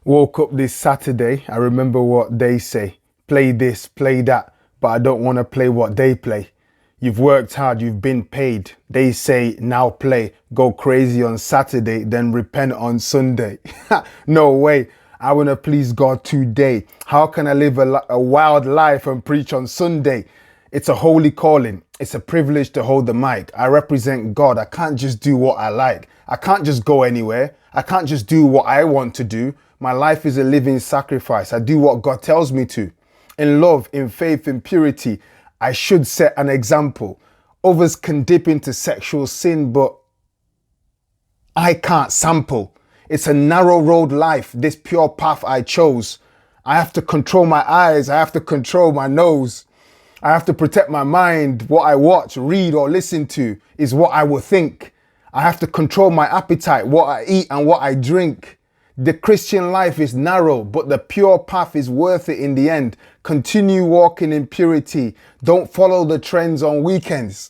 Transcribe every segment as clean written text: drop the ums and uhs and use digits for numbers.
Woke up this Saturday, I remember what they say. Play this, play that, but I don't want to play what they play. You've worked hard, you've been paid. They say, now play. Go crazy on Saturday, then repent on Sunday. No way. I want to please God today. How can I live a wild life and preach on Sunday? It's a holy calling. It's a privilege to hold the mic. I represent God. I can't just do what I like. I can't just go anywhere. I can't just do what I want to do. My life is a living sacrifice. I do what God tells me to. In love, in faith, in purity, I should set an example. Others can dip into sexual sin, but I can't sample. It's a narrow road life, this pure path I chose. I have to control my eyes. I have to control my nose. I have to protect my mind. What I watch, read, or listen to is what I will think. I have to control my appetite, what I eat and what I drink. The Christian life is narrow, but the pure path is worth it in the end. Continue walking in purity. Don't follow the trends on weekends.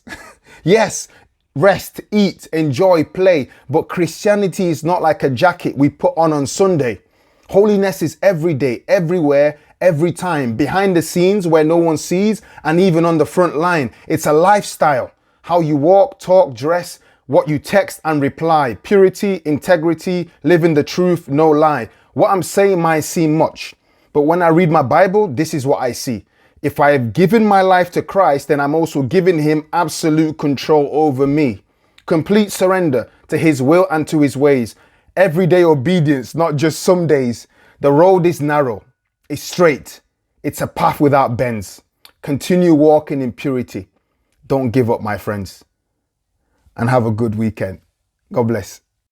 Yes, rest, eat, enjoy, play, but Christianity is not like a jacket we put on Sunday. Holiness is every day, everywhere, every time, behind the scenes where no one sees, and even on the front line. It's a lifestyle. How you walk, talk, dress, what you text and reply. Purity, integrity, living the truth, no lie. What I'm saying might seem much, but when I read my Bible, this is what I see. If I have given my life to Christ, then I'm also giving him absolute control over me. Complete surrender to his will and to his ways. Everyday obedience, not just some days. The road is narrow. It's straight. It's a path without bends. Continue walking in purity. Don't give up, my friends. And have a good weekend. God bless.